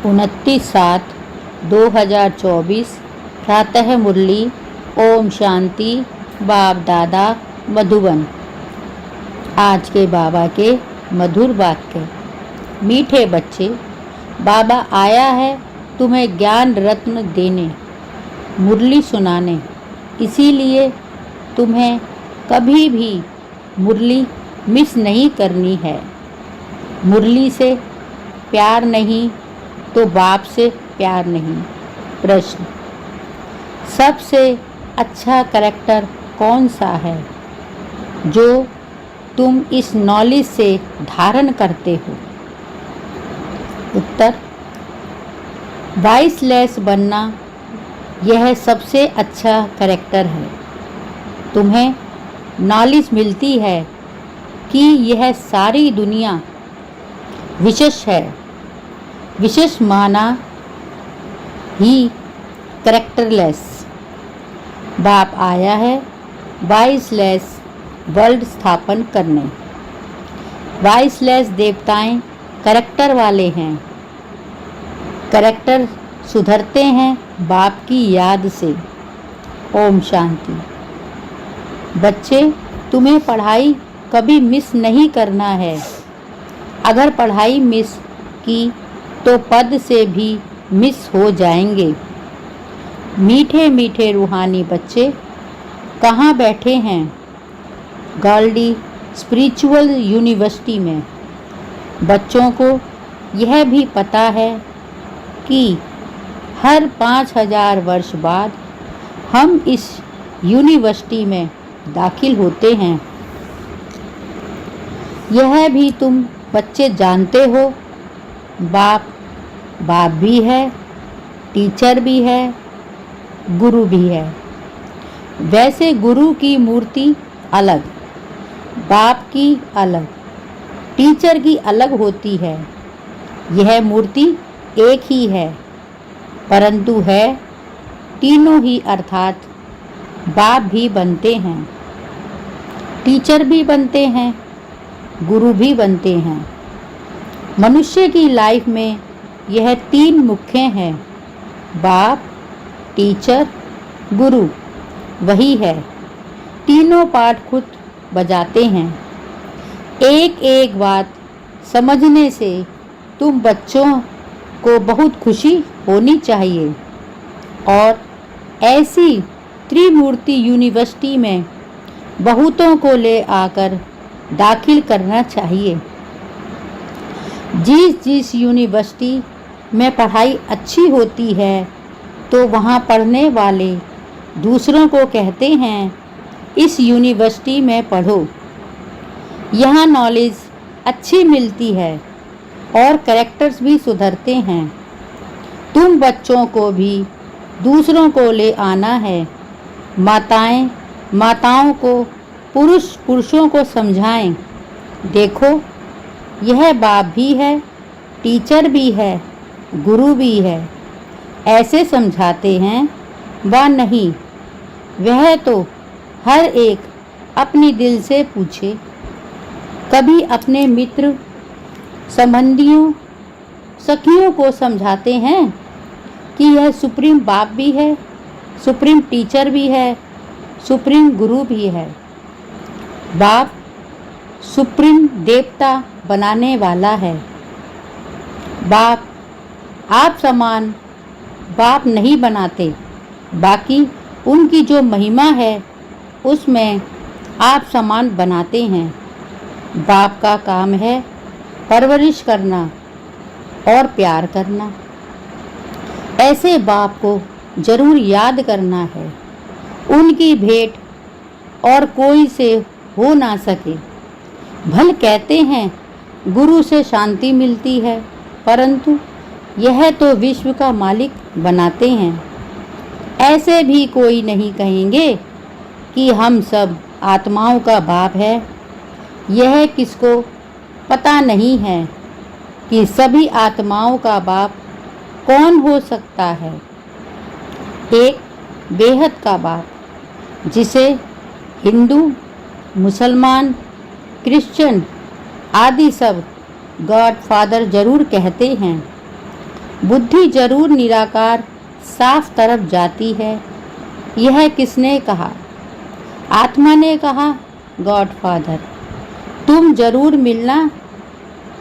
29/7/2024 प्रातः मुरली। ओम शांति। बाप दादा मधुबन। आज के बाबा के मधुर वाक्य। मीठे बच्चे, बाबा आया है तुम्हें ज्ञान रत्न देने, मुरली सुनाने। इसीलिए तुम्हें कभी भी मुरली मिस नहीं करनी है। मुरली से प्यार नहीं तो बाप से प्यार नहीं। प्रश्न, सबसे अच्छा करैक्टर कौन सा है जो तुम इस नॉलेज से धारण करते हो? उत्तर, वॉइसलेस बनना यह सबसे अच्छा करैक्टर है। तुम्हें नॉलेज मिलती है कि यह सारी दुनिया विशेष है। विशेष माना ही करैक्टरलेस। बाप आया है वॉइसलेस वर्ल्ड स्थापन करने। वॉइसलेस देवताएं करैक्टर वाले हैं। करैक्टर सुधरते हैं बाप की याद से। ओम शांति। बच्चे, तुम्हें पढ़ाई कभी मिस नहीं करना है। अगर पढ़ाई मिस की तो पद से भी मिस हो जाएंगे। मीठे मीठे रूहानी बच्चे कहाँ बैठे हैं? गाल्डी स्पिरिचुअल यूनिवर्सिटी में। बच्चों को यह भी पता है कि हर 5000 वर्ष बाद हम इस यूनिवर्सिटी में दाखिल होते हैं। यह भी तुम बच्चे जानते हो। बाप भी है, टीचर भी है, गुरु भी है। वैसे गुरु की मूर्ति अलग, बाप की अलग, टीचर की अलग होती है। यह मूर्ति एक ही है, परंतु है तीनों ही, अर्थात बाप भी बनते हैं, टीचर भी बनते हैं, गुरु भी बनते हैं। मनुष्य की लाइफ में यह 3 मुख्य हैं, बाप, टीचर, गुरु। वही है, तीनों पाठ खुद बजाते हैं। एक एक बात समझने से तुम बच्चों को बहुत खुशी होनी चाहिए और ऐसी त्रिमूर्ति यूनिवर्सिटी में बहुतों को ले आकर दाखिल करना चाहिए। जिस यूनिवर्सिटी में पढ़ाई अच्छी होती है तो वहाँ पढ़ने वाले दूसरों को कहते हैं इस यूनिवर्सिटी में पढ़ो। यहाँ नॉलेज अच्छी मिलती है और कैरेक्टर्स भी सुधरते हैं। तुम बच्चों को भी दूसरों को ले आना है। माताओं को पुरुषों को समझाएं। देखो, यह बाप भी है, टीचर भी है, गुरु भी है। ऐसे समझाते हैं व नहीं, वह तो हर एक अपनी दिल से पूछे। कभी अपने मित्र, संबंधियों, सखियों को समझाते हैं कि यह सुप्रीम बाप भी है, सुप्रीम टीचर भी है, सुप्रीम गुरु भी है। बाप सुप्रीम देवता बनाने वाला है। बाप आप समान बाप नहीं बनाते, बाकी उनकी जो महिमा है उसमें आप समान बनाते हैं। बाप का काम है परवरिश करना और प्यार करना। ऐसे बाप को जरूर याद करना है। उनकी भेंट और कोई से हो ना सके। भल कहते हैं गुरु से शांति मिलती है, परंतु यह तो विश्व का मालिक बनाते हैं। ऐसे भी कोई नहीं कहेंगे कि हम सब आत्माओं का बाप है। यह किसको पता नहीं है कि सभी आत्माओं का बाप कौन हो सकता है। एक बेहद का बाप, जिसे हिंदू, मुसलमान, क्रिश्चियन आदि सब गॉड फादर जरूर कहते हैं। बुद्धि जरूर निराकार साफ तरफ जाती है। यह किसने कहा? आत्मा ने कहा, गॉडफादर। तुम जरूर मिलना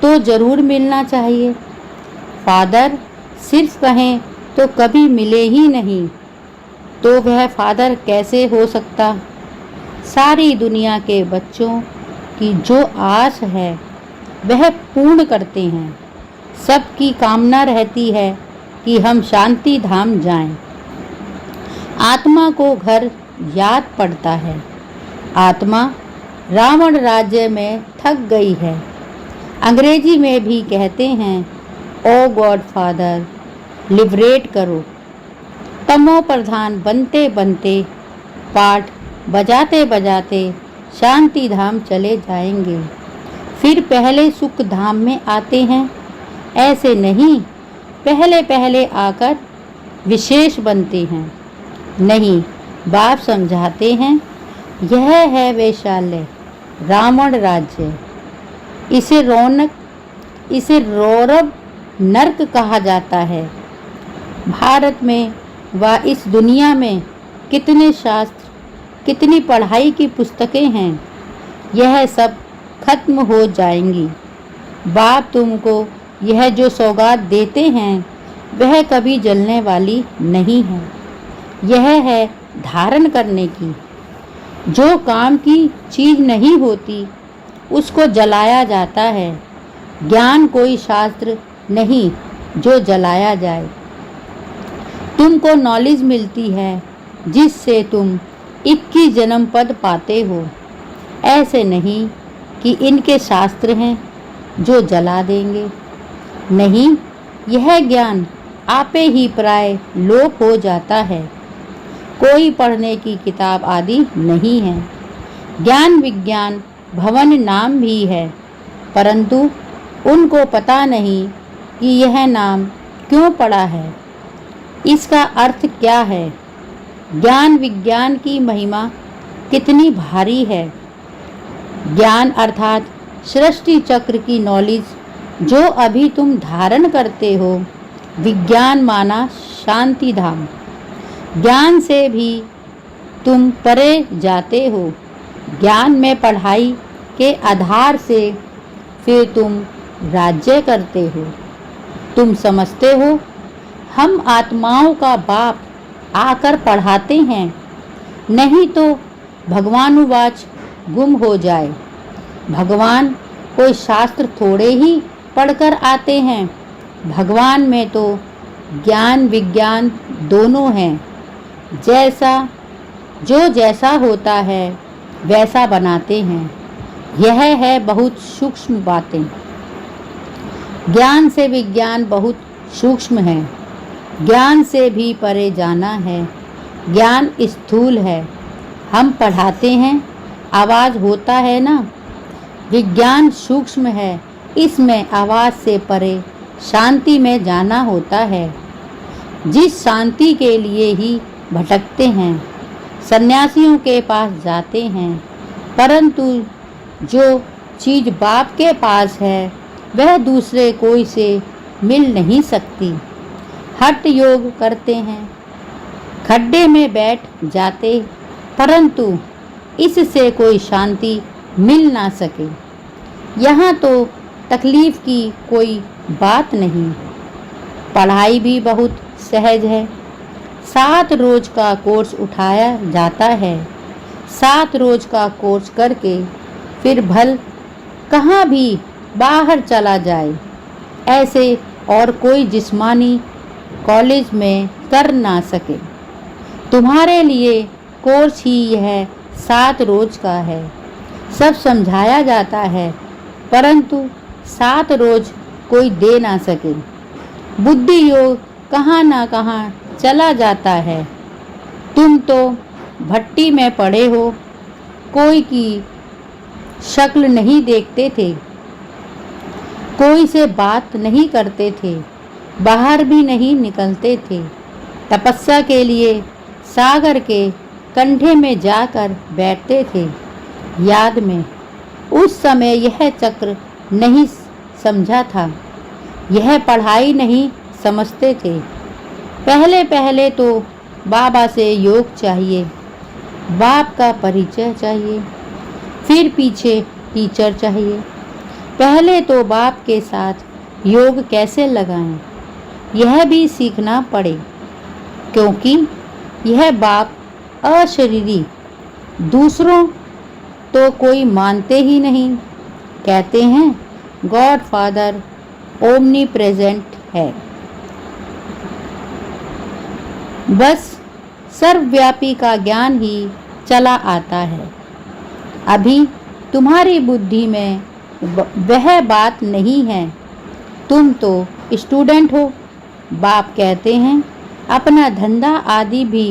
तो जरूर मिलना चाहिए। फादर सिर्फ कहें तो कभी मिले ही नहीं, तो वह फादर कैसे हो सकता? सारी दुनिया के बच्चों की जो आस है वह पूर्ण करते हैं। सबकी कामना रहती है कि हम शांति धाम जाएं। आत्मा को घर याद पड़ता है। आत्मा रावण राज्य में थक गई है। अंग्रेजी में भी कहते हैं, ओ गॉड फादर लिबरेट करो। तमो प्रधान बनते बनते, पाठ बजाते बजाते शांति धाम चले जाएंगे। फिर पहले सुख धाम में आते हैं। ऐसे नहीं, पहले पहले आकर विशेष बनते हैं। नहीं, बाप समझाते हैं, यह है वैशाल्य, रावण राज्य। इसे रौरव नर्क कहा जाता है। भारत में व इस दुनिया में कितने शास्त्र, कितनी पढ़ाई की पुस्तकें हैं, यह सब खत्म हो जाएंगी। बाप तुमको यह जो सौगात देते हैं वह कभी जलने वाली नहीं है। यह है धारण करने की। जो काम की चीज नहीं होती उसको जलाया जाता है। ज्ञान कोई शास्त्र नहीं जो जलाया जाए। तुमको नॉलेज मिलती है जिससे तुम 21 जन्म पद पाते हो। ऐसे नहीं कि इनके शास्त्र हैं जो जला देंगे। नहीं, यह ज्ञान आपे ही प्राय लोप हो जाता है। कोई पढ़ने की किताब आदि नहीं है। ज्ञान विज्ञान भवन नाम भी है, परंतु उनको पता नहीं कि यह नाम क्यों पड़ा है, इसका अर्थ क्या है। ज्ञान विज्ञान की महिमा कितनी भारी है। ज्ञान अर्थात सृष्टि चक्र की नॉलेज जो अभी तुम धारण करते हो। विज्ञान माना शांति धाम। ज्ञान से भी तुम परे जाते हो। ज्ञान में पढ़ाई के आधार से फिर तुम राज्य करते हो। तुम समझते हो हम आत्माओं का बाप आकर पढ़ाते हैं, नहीं तो भगवानुवाच गुम हो जाए। भगवान कोई शास्त्र थोड़े ही पढ़कर आते हैं। भगवान में तो ज्ञान विज्ञान दोनों हैं। जैसा होता है वैसा बनाते हैं। यह है बहुत सूक्ष्म बातें। ज्ञान से विज्ञान बहुत सूक्ष्म है। ज्ञान से भी परे जाना है। ज्ञान स्थूल है। हम पढ़ाते हैं, आवाज़ होता है ना। विज्ञान सूक्ष्म है, इसमें आवाज़ से परे शांति में जाना होता है। जिस शांति के लिए ही भटकते हैं, सन्यासियों के पास जाते हैं, परंतु जो चीज़ बाप के पास है वह दूसरे कोई से मिल नहीं सकती। हठ योग करते हैं, खड्डे में बैठ जाते, परंतु इससे कोई शांति मिल ना सके। यहाँ तो तकलीफ़ की कोई बात नहीं। पढ़ाई भी बहुत सहज है। 7 रोज का कोर्स उठाया जाता है। 7 रोज का कोर्स करके फिर भल कहाँ भी बाहर चला जाए, ऐसे और कोई जिस्मानी कॉलेज में कर ना सके। तुम्हारे लिए कोर्स ही यह 7 रोज का है। सब समझाया जाता है, परंतु 7 रोज कोई दे ना सके। बुद्धि योग कहाँ ना कहाँ चला जाता है। तुम तो भट्टी में पड़े हो, कोई की शक्ल नहीं देखते थे, कोई से बात नहीं करते थे, बाहर भी नहीं निकलते थे। तपस्या के लिए सागर के कंढे में जाकर बैठते थे। याद में उस समय यह चक्र नहीं समझा था, यह पढ़ाई नहीं समझते थे। पहले पहले तो बाबा से योग चाहिए, बाप का परिचय चाहिए, फिर पीछे टीचर चाहिए। पहले तो बाप के साथ योग कैसे लगाएं, यह भी सीखना पड़े, क्योंकि यह बाप अशरीरी, दूसरों तो कोई मानते ही नहीं। कहते हैं गॉड फादर ओमनी प्रेजेंट है, बस सर्वव्यापी का ज्ञान ही चला आता है। अभी तुम्हारी बुद्धि में वह बात नहीं है। तुम तो स्टूडेंट हो। बाप कहते हैं अपना धंधा आदि भी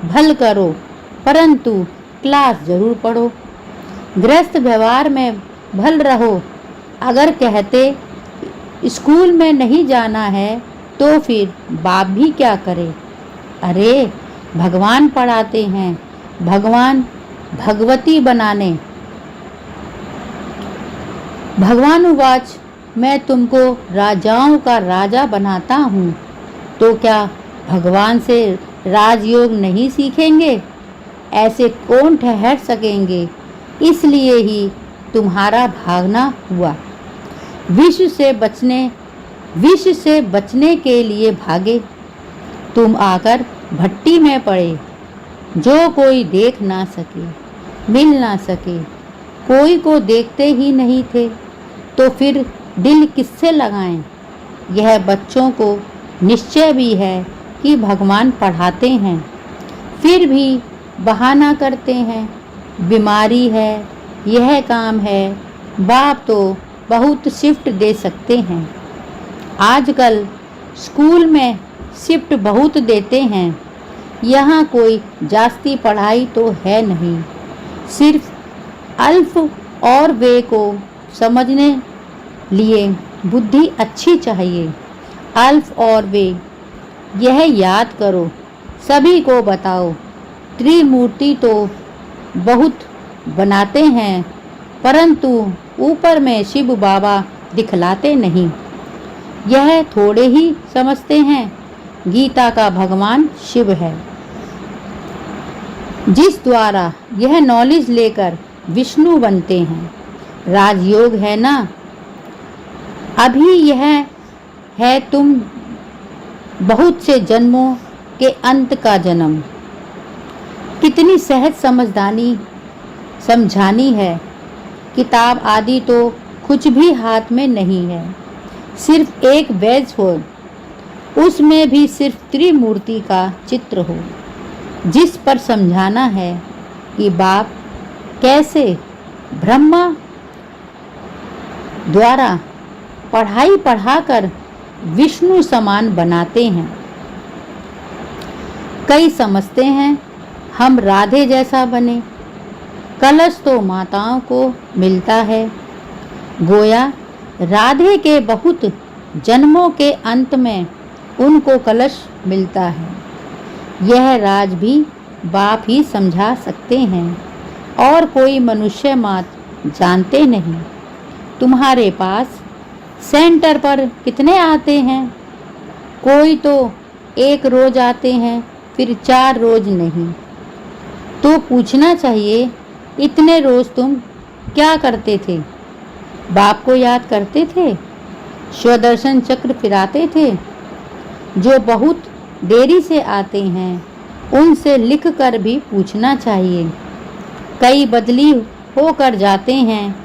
भल करो, परंतु क्लास जरूर पढ़ो। गृहस्थ व्यवहार में भल रहो। अगर कहते स्कूल में नहीं जाना है तो फिर बाप भी क्या करे। अरे भगवान पढ़ाते हैं, भगवान भगवती बनाने। भगवान उवाच, मैं तुमको राजाओं का राजा बनाता हूँ, तो क्या भगवान से राजयोग नहीं सीखेंगे? ऐसे कौन ठहर सकेंगे? इसलिए ही तुम्हारा भागना हुआ। विष से बचने के लिए भागे। तुम आकर भट्टी में पड़े, जो कोई देख ना सके, मिल ना सके। कोई को देखते ही नहीं थे, तो फिर दिल किससे लगाएं? यह बच्चों को निश्चय भी है कि भगवान पढ़ाते हैं, फिर भी बहाना करते हैं, बीमारी है, यह काम है। बाप तो बहुत शिफ्ट दे सकते हैं। आजकल स्कूल में शिफ्ट बहुत देते हैं। यहाँ कोई जास्ती पढ़ाई तो है नहीं, सिर्फ अल्फ और वे को समझने लिए बुद्धि अच्छी चाहिए। अल्फ और वे यह याद करो, सभी को बताओ। त्रिमूर्ति तो बहुत बनाते हैं, परंतु ऊपर में शिव बाबा दिखलाते नहीं। यह थोड़े ही समझते हैं गीता का भगवान शिव है, जिस द्वारा यह नॉलेज लेकर विष्णु बनते हैं। राजयोग है ना, अभी यह है तुम बहुत से जन्मों के अंत का जन्म। कितनी सहज समझानी है। किताब आदि तो कुछ भी हाथ में नहीं है, सिर्फ एक बैज हो, उसमें भी सिर्फ त्रिमूर्ति का चित्र हो, जिस पर समझाना है कि बाप कैसे ब्रह्मा द्वारा पढ़ाई पढ़ाकर विष्णु समान बनाते हैं। कई समझते हैं हम राधे जैसा बने। कलश तो माताओं को मिलता है, गोया राधे के बहुत जन्मों के अंत में उनको कलश मिलता है। यह राज भी बाप ही समझा सकते हैं, और कोई मनुष्य मात्र जानते नहीं। तुम्हारे पास सेंटर पर कितने आते हैं? कोई तो एक रोज आते हैं, फिर 4 रोज नहीं। तो पूछना चाहिए इतने रोज तुम क्या करते थे? बाप को याद करते थे? स्वदर्शन चक्र फिराते थे? जो बहुत देरी से आते हैं उनसे लिख कर भी पूछना चाहिए। कई बदली होकर जाते हैं,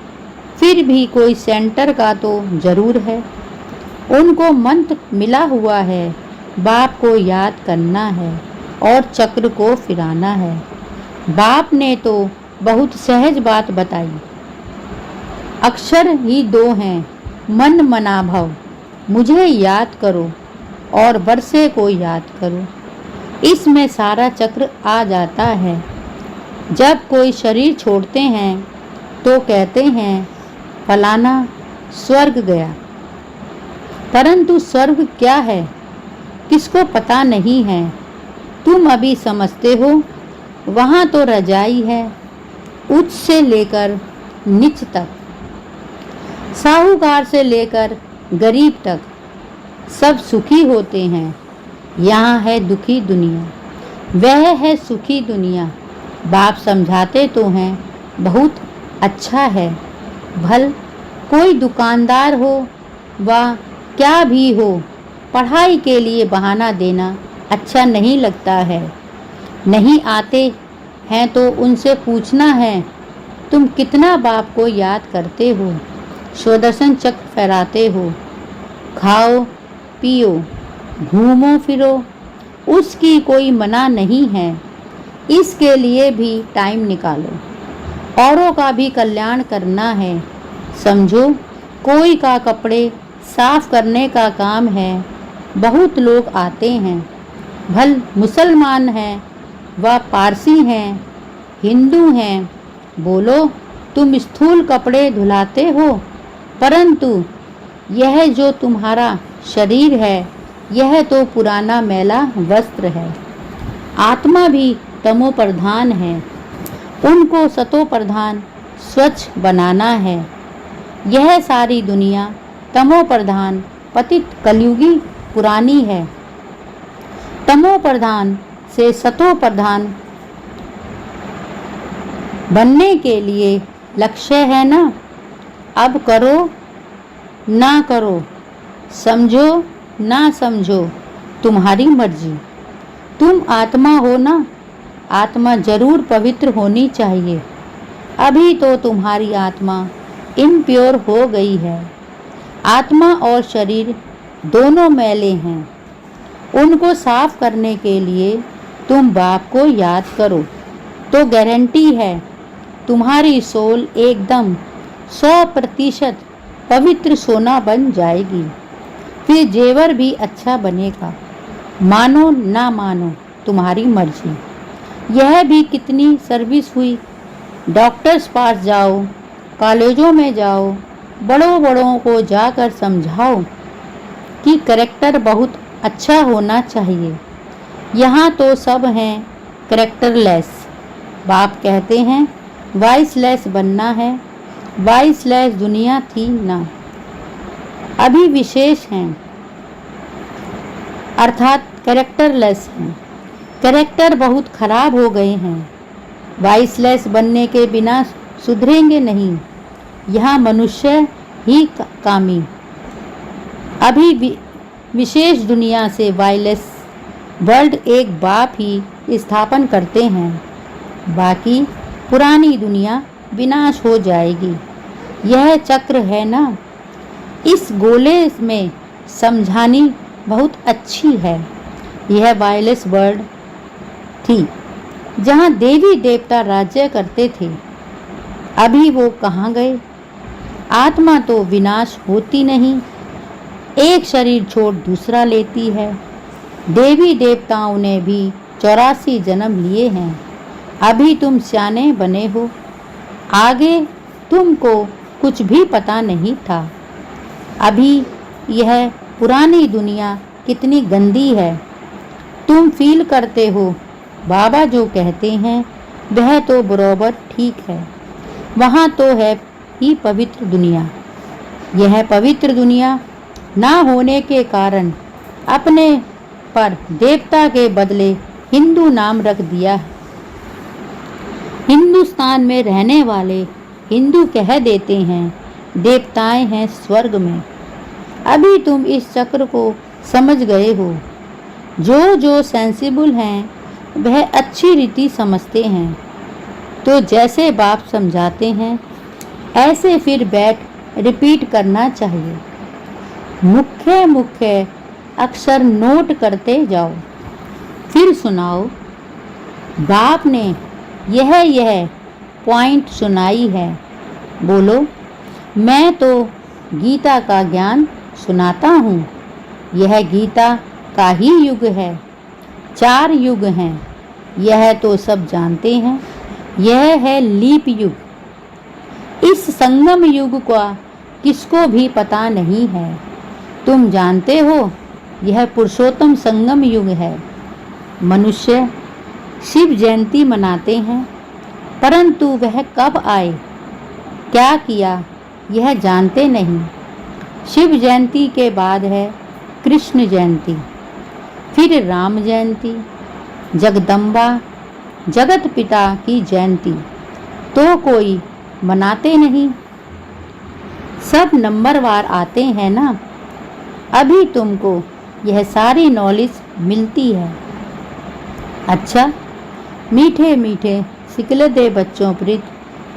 फिर भी कोई सेंटर का तो जरूर है। उनको मंत्र मिला हुआ है, बाप को याद करना है और चक्र को फिराना है। बाप ने तो बहुत सहज बात बताई। अक्षर ही 2 हैं, मन मनाभव। मुझे याद करो और वर्षे को याद करो, इसमें सारा चक्र आ जाता है। जब कोई शरीर छोड़ते हैं तो कहते हैं फलाना स्वर्ग गया, परंतु स्वर्ग क्या है किसको पता नहीं है। तुम अभी समझते हो वहाँ तो रजाई है, उच्च से लेकर नीच तक, साहूकार से लेकर गरीब तक। सब सुखी होते हैं। यहाँ है दुखी दुनिया, वह है सुखी दुनिया। बाप समझाते तो हैं बहुत अच्छा है। भल कोई दुकानदार हो व क्या भी हो, पढ़ाई के लिए बहाना देना अच्छा नहीं लगता है। नहीं आते हैं तो उनसे पूछना है, तुम कितना बाप को याद करते हो, स्वदर्शन चक्र फहराते हो, खाओ पियो घूमो फिरो, उसकी कोई मना नहीं है। इसके लिए भी टाइम निकालो, औरों का भी कल्याण करना है। समझो कोई का कपड़े साफ करने का काम है, बहुत लोग आते हैं, भल मुसलमान हैं व पारसी हैं, हिंदू हैं। बोलो तुम स्थूल कपड़े धुलाते हो, परंतु यह जो तुम्हारा शरीर है यह तो पुराना मैला वस्त्र है। आत्मा भी तमो प्रधान है, उनको सतो प्रधान स्वच्छ बनाना है। यह सारी दुनिया तमो प्रधान पतित कलयुगी पुरानी है। तमो प्रधान से सतो प्रधान बनने के लिए लक्ष्य है ना। अब करो ना करो, समझो ना समझो, तुम्हारी मर्जी। तुम आत्मा हो ना, आत्मा जरूर पवित्र होनी चाहिए। अभी तो तुम्हारी आत्मा इम्प्योर हो गई है। आत्मा और शरीर दोनों मैले हैं, उनको साफ करने के लिए तुम बाप को याद करो तो गारंटी है तुम्हारी सोल एकदम 100% पवित्र सोना बन जाएगी। फिर जेवर भी अच्छा बनेगा। मानो ना मानो तुम्हारी मर्जी। यह भी कितनी सर्विस हुई। डॉक्टर्स पास जाओ, कॉलेजों में जाओ, बड़ों बड़ों को जाकर समझाओ कि कैरेक्टर बहुत अच्छा होना चाहिए। यहाँ तो सब हैं कैरेक्टरलेस। बाप कहते हैं वाइसलेस बनना है। वाइसलेस दुनिया थी ना, अभी विशेष हैं, अर्थात कैरेक्टरलेस हैं। कैरेक्टर बहुत खराब हो गए हैं। वाइसलेस बनने के बिना सुधरेंगे नहीं। यहाँ मनुष्य ही कामी। अभी विशेष दुनिया से वाइलेस वर्ल्ड एक बाप ही स्थापन करते हैं, बाकी पुरानी दुनिया विनाश हो जाएगी। यह चक्र है ना, इस गोले में समझानी बहुत अच्छी है। यह वायलेस वर्ल्ड थी जहाँ देवी देवता राज्य करते थे। अभी वो कहाँ गए। आत्मा तो विनाश होती नहीं, एक शरीर छोड़ दूसरा लेती है। देवी देवताओं ने भी 84 जन्म लिए हैं। अभी तुम सियाने बने हो, आगे तुमको कुछ भी पता नहीं था। अभी यह पुरानी दुनिया कितनी गंदी है तुम फील करते हो। बाबा जो कहते हैं वह तो बराबर ठीक है। वहाँ तो है ही पवित्र दुनिया। यह पवित्र दुनिया ना होने के कारण अपने पर देवता के बदले हिंदू नाम रख दिया है। हिंदुस्तान में रहने वाले हिंदू कह देते हैं देवताएं हैं स्वर्ग में। अभी तुम इस चक्र को समझ गए हो। जो सेंसिबल हैं वह अच्छी रीति समझते हैं, तो जैसे बाप समझाते हैं ऐसे फिर बैठ रिपीट करना चाहिए। मुख्य मुख्य अक्षर नोट करते जाओ, फिर सुनाओ। बाप ने यह पॉइंट सुनाई है। बोलो मैं तो गीता का ज्ञान सुनाता हूँ। यह गीता का ही युग है। 4 युग हैं, यह तो सब जानते हैं। यह है लीप युग। इस संगम युग का किसको भी पता नहीं है। तुम जानते हो यह पुरुषोत्तम संगम युग है। मनुष्य शिव जयंती मनाते हैं, परंतु वह कब आए, क्या किया, यह जानते नहीं। शिव जयंती के बाद है कृष्ण जयंती, फिर राम जयंती, जगदम्बा जगत पिता की जयंती तो कोई मनाते नहीं। सब नंबरवार आते हैं ना, अभी तुमको यह सारी नॉलेज मिलती है। अच्छा, मीठे मीठे सिकलते बच्चों प्रीत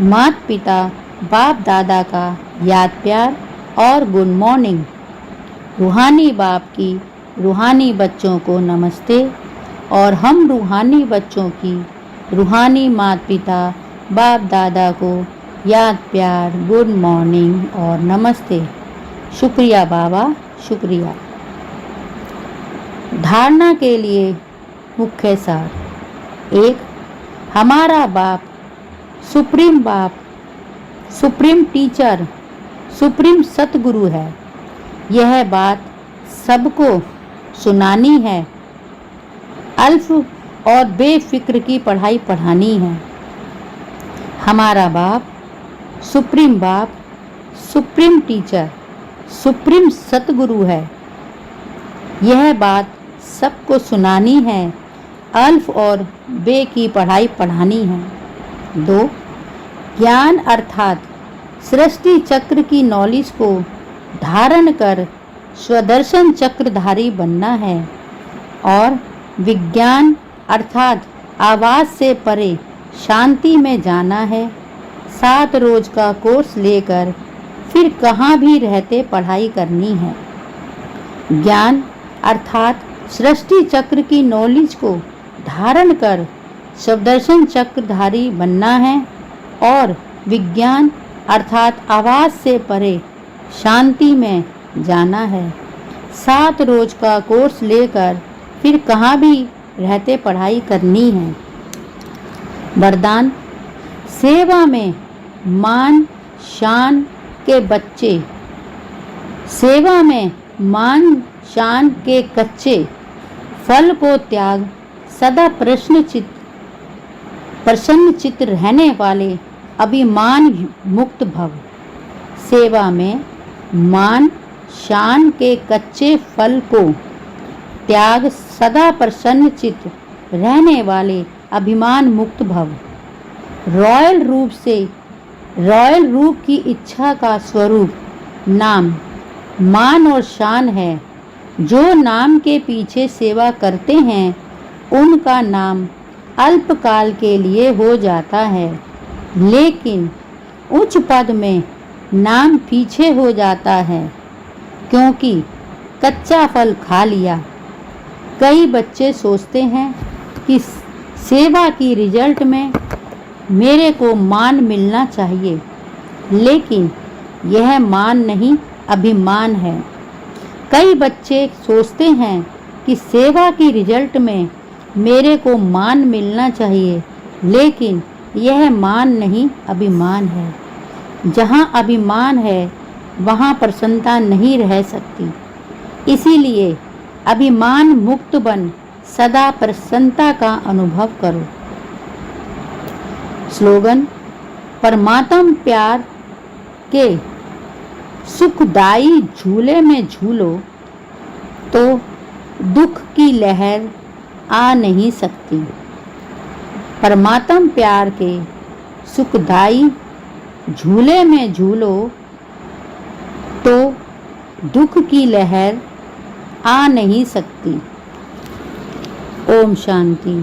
माता पिता बाप दादा का याद प्यार और गुड मॉर्निंग। रूहानी बाप की रूहानी बच्चों को नमस्ते और हम रूहानी बच्चों की रूहानी माता पिता बाप दादा को याद प्यार गुड मॉर्निंग और नमस्ते। शुक्रिया बाबा, शुक्रिया। धारणा के लिए मुख्य सार। 1. हमारा बाप सुप्रीम टीचर, सुप्रीम सतगुरु है। यह बात सबको सुनानी है। अल्फ और बेफिक्र की पढ़ाई पढ़ानी है। हमारा बाप, सुप्रीम टीचर, सुप्रीम सतगुरु है। यह बात सबको सुनानी है। अल्फ और बे की पढ़ाई पढ़ानी है। 2. ज्ञान अर्थात सृष्टि चक्र की नॉलेज को धारण कर स्वदर्शन चक्रधारी बनना है और विज्ञान अर्थात आवाज से परे शांति में जाना है। 7 रोज का कोर्स लेकर फिर कहाँ भी रहते पढ़ाई करनी है। ज्ञान अर्थात सृष्टि चक्र की नॉलेज को धारण कर स्वदर्शन चक्रधारी बनना है और विज्ञान अर्थात आवाज से परे शांति में जाना है। 7 रोज का कोर्स लेकर फिर कहाँ भी रहते पढ़ाई करनी है। वरदान। सेवा में मान शान के बच्चे, सेवा में मान शान के कच्चे, फल को त्याग सदा प्रसन्न चित्त रहने वाले अभिमान मुक्त भव। सेवा में मान शान के कच्चे फल को त्याग सदा प्रसन्न चित्त रहने वाले अभिमान मुक्त भव। रॉयल रूप की इच्छा का स्वरूप नाम मान और शान है। जो नाम के पीछे सेवा करते हैं उनका नाम अल्पकाल के लिए हो जाता है, लेकिन उच्च पद में नाम पीछे हो जाता है क्योंकि कच्चा फल खा लिया। कई बच्चे सोचते हैं कि सेवा की रिजल्ट में मेरे को मान मिलना चाहिए, लेकिन यह मान नहीं अभिमान है। कई बच्चे सोचते हैं कि सेवा की रिजल्ट में मेरे को मान मिलना चाहिए, लेकिन यह मान नहीं अभिमान है। जहाँ अभिमान है वहाँ प्रसन्नता नहीं रह सकती। इसीलिए अभिमान मुक्त बन सदा प्रसन्नता का अनुभव करो। स्लोगन। परमात्म प्यार के सुखदाई झूले में झूलो तो दुख की लहर आ नहीं सकती। परमात्म प्यार के सुखदाई झूले में झूलो तो दुख की लहर आ नहीं सकती। ओम शांति।